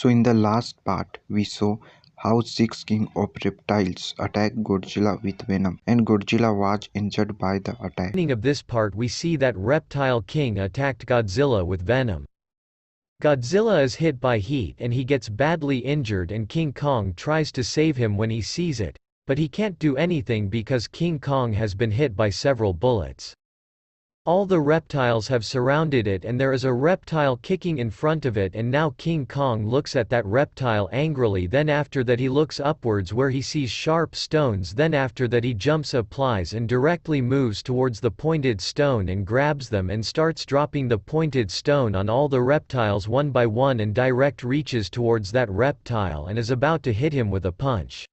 So in the last part, we saw how six king of reptiles attacked Godzilla with venom, and Godzilla was injured by the attack. Beginning of this part we see that Reptile King attacked Godzilla with venom. Godzilla is hit by heat and he gets badly injured and King Kong tries to save him when he sees it, but he can't do anything because King Kong has been hit by several bullets. All the reptiles have surrounded it and there is a reptile kicking in front of it, and now King Kong looks at that reptile angrily, then after that he looks upwards where he sees sharp stones, then after that he jumps applies and directly moves towards the pointed stone and grabs them and starts dropping the pointed stone on all the reptiles one by one and direct reaches towards that reptile and is about to hit him with a punch.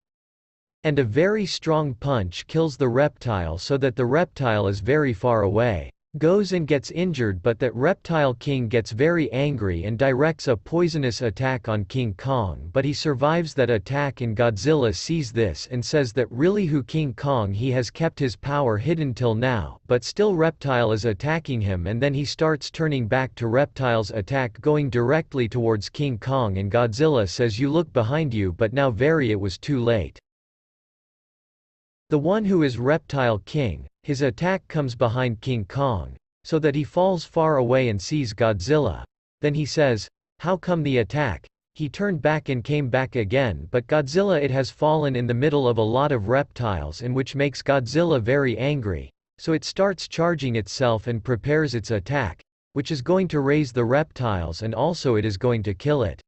And a very strong punch kills the reptile so that the reptile is very far away. Goes and gets injured, but that Reptile King gets very angry and directs a poisonous attack on King Kong, but he survives that attack and Godzilla sees this and says that really who King Kong, he has kept his power hidden till now, but still Reptile is attacking him, and then he starts turning back to Reptile's attack going directly towards King Kong, and Godzilla says you look behind you, but now it was too late. The one who is Reptile King, his attack comes behind King Kong, so that he falls far away and sees Godzilla. Then he says, "How come the attack?" He turned back and came back again, but Godzilla it has fallen in the middle of a lot of reptiles, and which makes Godzilla very angry, so it starts charging itself and prepares its attack, which is going to raise the reptiles and also it is going to kill it.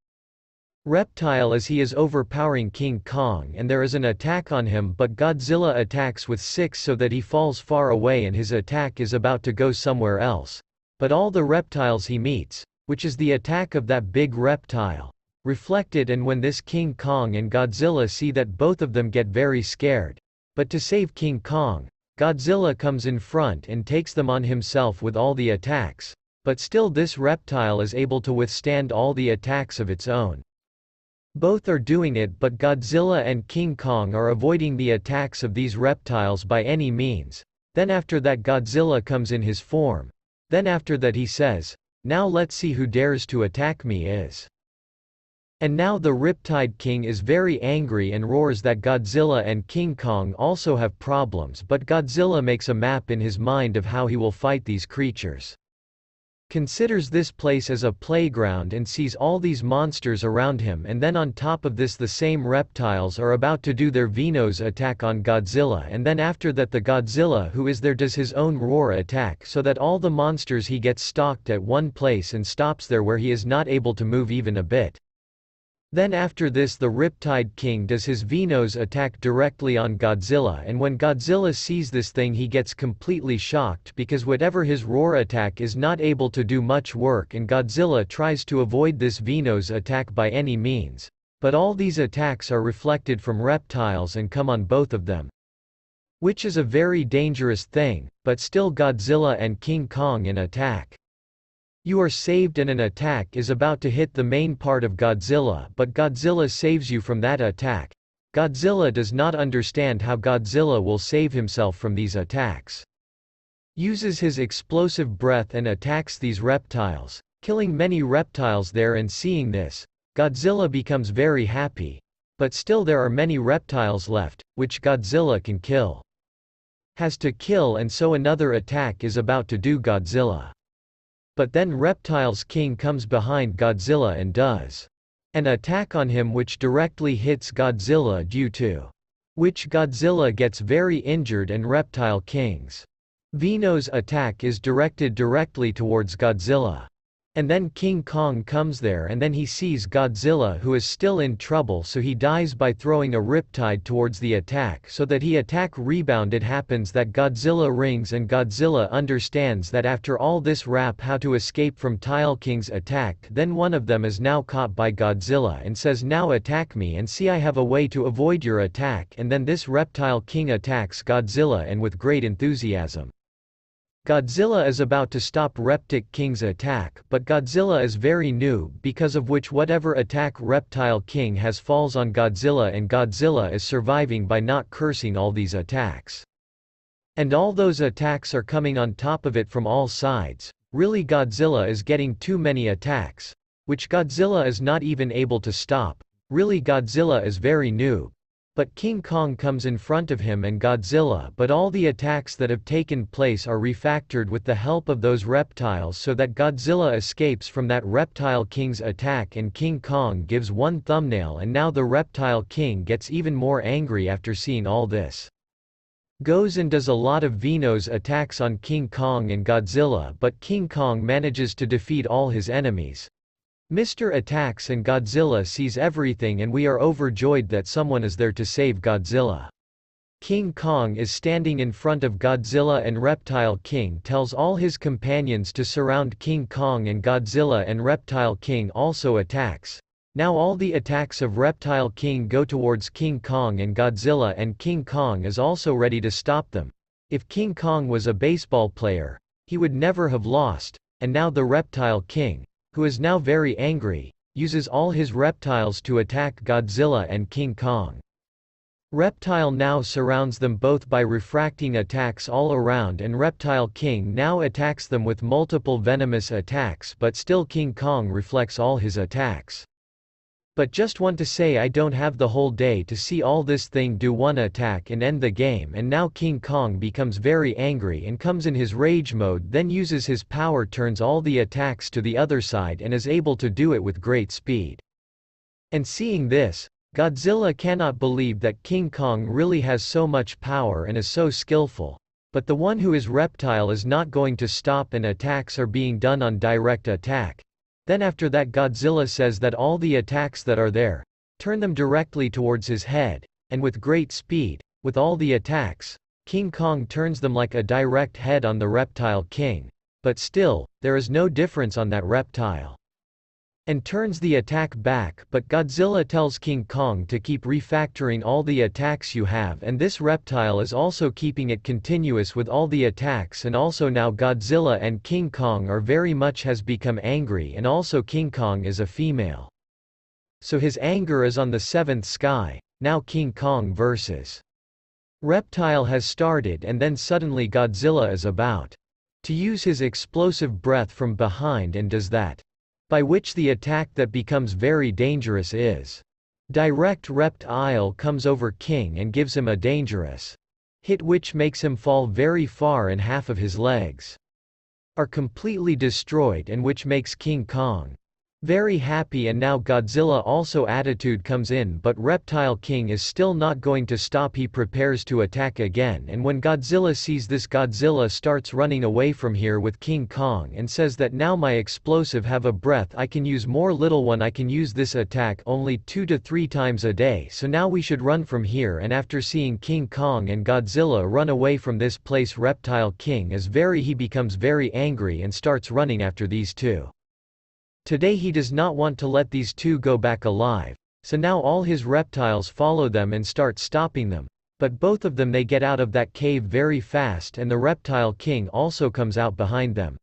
Reptile as he is overpowering King Kong and there is an attack on him, but Godzilla attacks with 6 so that he falls far away and his attack is about to go somewhere else. But all the reptiles he meets, which is the attack of that big reptile, reflected, and when this King Kong and Godzilla see that, both of them get very scared. But to save King Kong, Godzilla comes in front and takes them on himself with all the attacks, but still this reptile is able to withstand all the attacks of its own. Both are doing it, but Godzilla and King Kong are avoiding the attacks of these reptiles by any means. Then after that Godzilla comes in his form. Then after that he says, "Now let's see who dares to attack me is." And now the Riptide King is very angry and roars that Godzilla and King Kong also have problems, but Godzilla makes a map in his mind of how he will fight these creatures. Considers this place as a playground and sees all these monsters around him, and then on top of this the same reptiles are about to do their Venos attack on Godzilla, and then after that the Godzilla who is there does his own roar attack so that all the monsters he gets stalked at one place and stops there where he is not able to move even a bit. Then after this the Riptide King does his Venos attack directly on Godzilla, and when Godzilla sees this thing he gets completely shocked because whatever his roar attack is not able to do much work, and Godzilla tries to avoid this Venos attack by any means. But all these attacks are reflected from reptiles and come on both of them, which is a very dangerous thing, but still Godzilla and King Kong in attack. You are saved and an attack is about to hit the main part of Godzilla, but Godzilla saves you from that attack. Godzilla does not understand how Godzilla will save himself from these attacks. Uses his explosive breath and attacks these reptiles, killing many reptiles there, and seeing this, Godzilla becomes very happy. But still there are many reptiles left, which Godzilla can kill. Has to kill, and so another attack is about to do Godzilla. But then Reptiles King comes behind Godzilla and does an attack on him which directly hits Godzilla, due to which Godzilla gets very injured, and Reptile King's Venos attack is directed directly towards Godzilla. And then King Kong comes there, and then he sees Godzilla who is still in trouble, so he dies by throwing a riptide towards the attack so that he attack rebound. It happens that Godzilla rings, and Godzilla understands that after all this rap how to escape from Tile King's attack. Then one of them is now caught by Godzilla and says, "Now attack me and see I have a way to avoid your attack." And then this Reptile King attacks Godzilla, and with great enthusiasm. Godzilla is about to stop Reptic King's attack, but Godzilla is very new, because of which whatever attack Reptile King has falls on Godzilla, and Godzilla is surviving by not cursing all these attacks. And all those attacks are coming on top of it from all sides. Really Godzilla is getting too many attacks. which Godzilla is not even able to stop. Really, Godzilla is very noob. But King Kong comes in front of him and Godzilla, but all the attacks that have taken place are refactored with the help of those reptiles so that Godzilla escapes from that Reptile King's attack and King Kong gives one thumbnail, and now the Reptile King gets even more angry after seeing all this. Goes and does a lot of Venos attacks on King Kong and Godzilla, but King Kong manages to defeat all his enemies. Mr. attacks and Godzilla sees everything, and we are overjoyed that someone is there to save Godzilla. King Kong is standing in front of Godzilla and Reptile King tells all his companions to surround King Kong and Godzilla, and Reptile King also attacks. Now all the attacks of Reptile King go towards King Kong and Godzilla, and King Kong is also ready to stop them. If King Kong was a baseball player, he would never have lost, and now the Reptile King, who is now very angry, uses all his reptiles to attack Godzilla and King Kong. Reptile now surrounds them both by refracting attacks all around, and Reptile King now attacks them with multiple venomous attacks, but still King Kong reflects all his attacks. But just want to say, I don't have the whole day to see all this thing do one attack and end the game, and now King Kong becomes very angry and comes in his rage mode, then uses his power, turns all the attacks to the other side and is able to do it with great speed. And seeing this, Godzilla cannot believe that King Kong really has so much power and is so skillful. But the one who is Reptile is not going to stop, and attacks are being done on direct attack. Then after that Godzilla says that all the attacks that are there, turn them directly towards his head, and with great speed, with all the attacks, King Kong turns them like a direct head on the Reptile King. But still, there is no difference on that reptile. And turns the attack back, but Godzilla tells King Kong to keep refactoring all the attacks you have, and this reptile is also keeping it continuous with all the attacks, and also now Godzilla and King Kong are very much has become angry, and also King Kong is a female. So his anger is on the seventh sky. Now King Kong versus Reptile has started, and then suddenly Godzilla is about to use his explosive breath from behind and does that. By which the attack that becomes very dangerous is direct. Reptile comes over King and gives him a dangerous hit which makes him fall very far, and half of his legs are completely destroyed, and which makes King Kong very happy. And now Godzilla also attitude comes in, but Reptile King is still not going to stop. He prepares to attack again, and when Godzilla sees this, Godzilla starts running away from here with King Kong and says that now my explosive have a breath, I can use more, little one, I can use this attack only 2 to 3 times a day, so now we should run from here. And after seeing King Kong and Godzilla run away from this place, Reptile King he becomes very angry and starts running after these two. Today he does not want to let these two go back alive, so now all his reptiles follow them and start stopping them, but both of them they get out of that cave very fast, and the Reptile King also comes out behind them.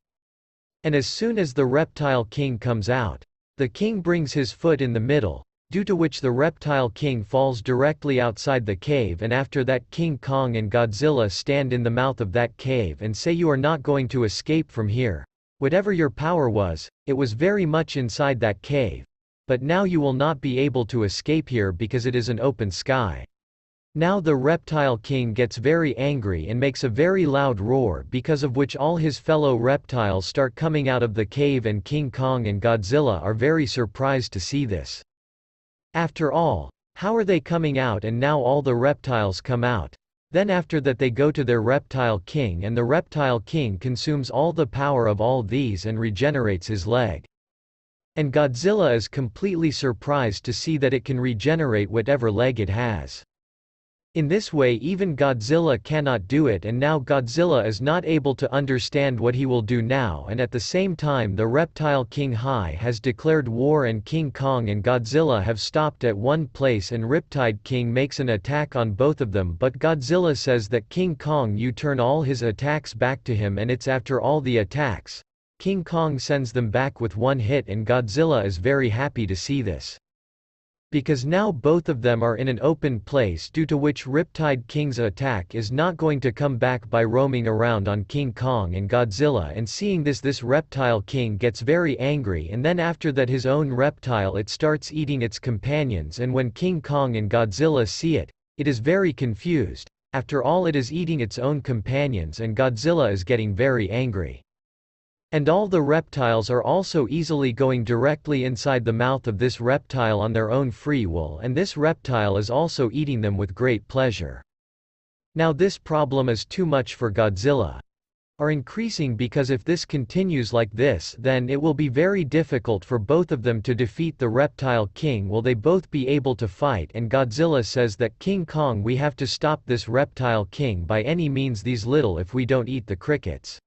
And as soon as the Reptile King comes out, the king brings his foot in the middle, due to which the Reptile King falls directly outside the cave, and after that King Kong and Godzilla stand in the mouth of that cave and say, you are not going to escape from here. Whatever your power was, it was very much inside that cave. But now you will not be able to escape here because it is an open sky. Now the Reptile King gets very angry and makes a very loud roar, because of which all his fellow reptiles start coming out of the cave, and King Kong and Godzilla are very surprised to see this. After all, how are they coming out? And now all the reptiles come out. Then after that they go to their Reptile King, and the Reptile King consumes all the power of all these and regenerates his leg. And Godzilla is completely surprised to see that it can regenerate whatever leg it has. In this way even Godzilla cannot do it, and now Godzilla is not able to understand what he will do now, and at the same time the Reptile King has declared war, and King Kong and Godzilla have stopped at one place, and Riptide King makes an attack on both of them, but Godzilla says that King Kong you turn all his attacks back to him, and it's after all the attacks, King Kong sends them back with one hit, and Godzilla is very happy to see this. Because now both of them are in an open place, due to which Riptide King's attack is not going to come back by roaming around on King Kong and Godzilla, and seeing this Reptile King gets very angry, and then after that his own reptile it starts eating its companions, and when King Kong and Godzilla see it, it is very confused. After all, it is eating its own companions and Godzilla is getting very angry. And all the reptiles are also easily going directly inside the mouth of this reptile on their own free will, and this reptile is also eating them with great pleasure. Now this problem is too much for Godzilla. Are increasing, because if this continues like this, then it will be very difficult for both of them to defeat the Reptile King. Will they both be able to fight? And Godzilla says that King Kong, we have to stop this Reptile King by any means, these little, if we don't eat the crickets,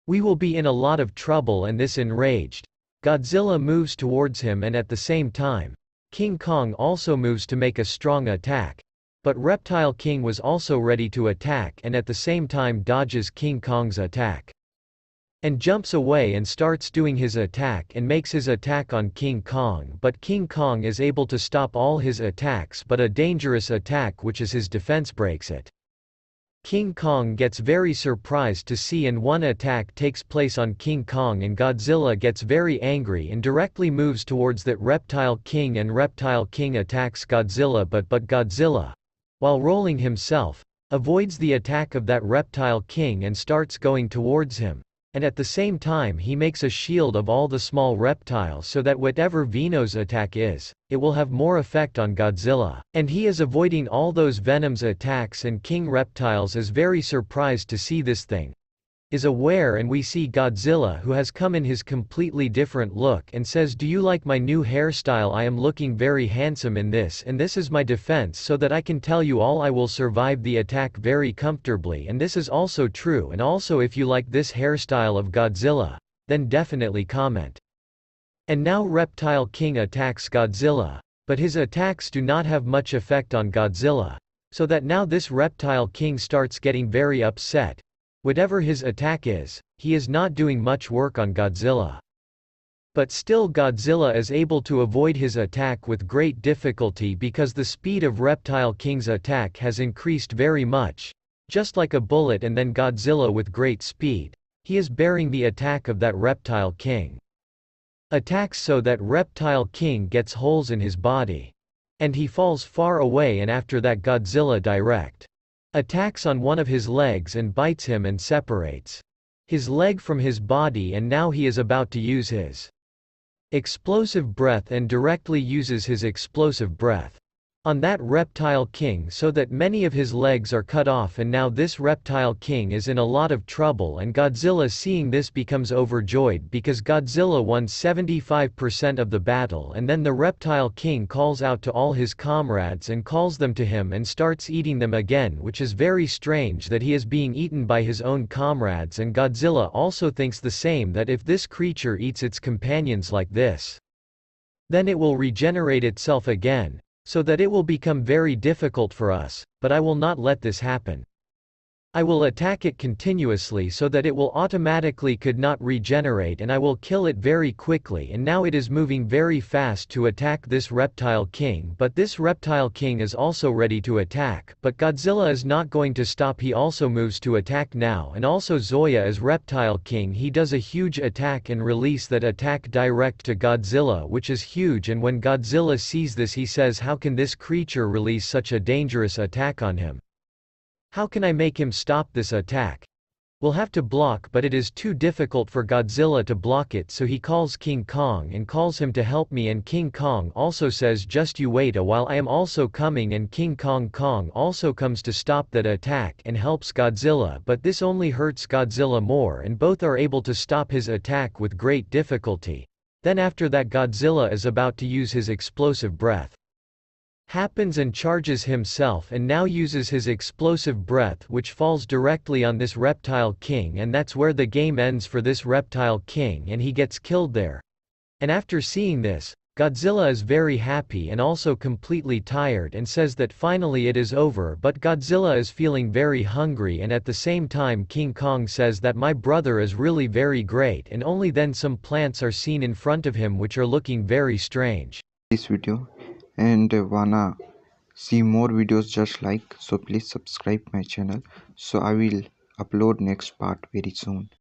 we will be in a lot of trouble. And this enraged Godzilla moves towards him, and at the same time, King Kong also moves to make a strong attack. But Reptile King was also ready to attack, and at the same time dodges King Kong's attack. And jumps away and starts doing his attack and makes his attack on King Kong, but King Kong is able to stop all his attacks, but a dangerous attack, which is his defense, breaks it. King Kong gets very surprised to see, and one attack takes place on King Kong, and Godzilla gets very angry and directly moves towards that Reptile King, and Reptile King attacks Godzilla, but Godzilla, while rolling himself, avoids the attack of that Reptile King and starts going towards him. And at the same time he makes a shield of all the small reptiles, so that whatever Veno's attack is, it will have more effect on Godzilla. And he is avoiding all those Venom's attacks, and King Reptiles is very surprised to see this thing. Is aware, and we see Godzilla, who has come in his completely different look, and says, "Do you like my new hairstyle? I am looking very handsome in this, and this is my defense, so that I can tell you all I will survive the attack very comfortably, and this is also true. And also, if you like this hairstyle of Godzilla, then definitely comment." And now Reptile King attacks Godzilla, but his attacks do not have much effect on Godzilla, so that now this Reptile King starts getting very upset. Whatever his attack is, he is not doing much work on Godzilla. But still Godzilla is able to avoid his attack with great difficulty, because the speed of Reptile King's attack has increased very much. Just like a bullet, and then Godzilla with great speed, he is bearing the attack of that Reptile King. Attacks so that Reptile King gets holes in his body. And he falls far away, and after that Godzilla direct attacks on one of his legs and bites him and separates his leg from his body, and now he is about to use his explosive breath and directly uses his explosive breath on that Reptile King, so that many of his legs are cut off, and now this Reptile King is in a lot of trouble. And Godzilla, seeing this, becomes overjoyed, because Godzilla won 75% of the battle. And then the Reptile King calls out to all his comrades and calls them to him and starts eating them again, which is very strange that he is being eaten by his own comrades. And Godzilla also thinks the same, that if this creature eats its companions like this, then it will regenerate itself again, so that it will become very difficult for us, but I will not let this happen. I will attack it continuously so that it will automatically could not regenerate, and I will kill it very quickly. And now it is moving very fast to attack this Reptile King, but this Reptile King is also ready to attack, but Godzilla is not going to stop. He also moves to attack now, and also Zoya as Reptile King, he does a huge attack and release that attack direct to Godzilla, which is huge. And when Godzilla sees this, he says, "How can this creature release such a dangerous attack on him? How can I make him stop this attack? We'll have to block, but it is too difficult for Godzilla to block it." So he calls King Kong and calls him to help me, and King Kong also says, "Just you wait a while, I am also coming." And King Kong also comes to stop that attack and helps Godzilla, but this only hurts Godzilla more, and both are able to stop his attack with great difficulty. Then after that Godzilla is about to use his explosive breath. Happens and charges himself, and now uses his explosive breath, which falls directly on this Reptile King, and that's where the game ends for this Reptile King, and he gets killed there. And after seeing this, Godzilla is very happy and also completely tired, and says that finally it is over. But Godzilla is feeling very hungry, and at the same time King Kong says that my brother is really very great, and only then some plants are seen in front of him which are looking very strange. This video and wanna see more videos just like, so please subscribe my channel. So I will upload next part very soon.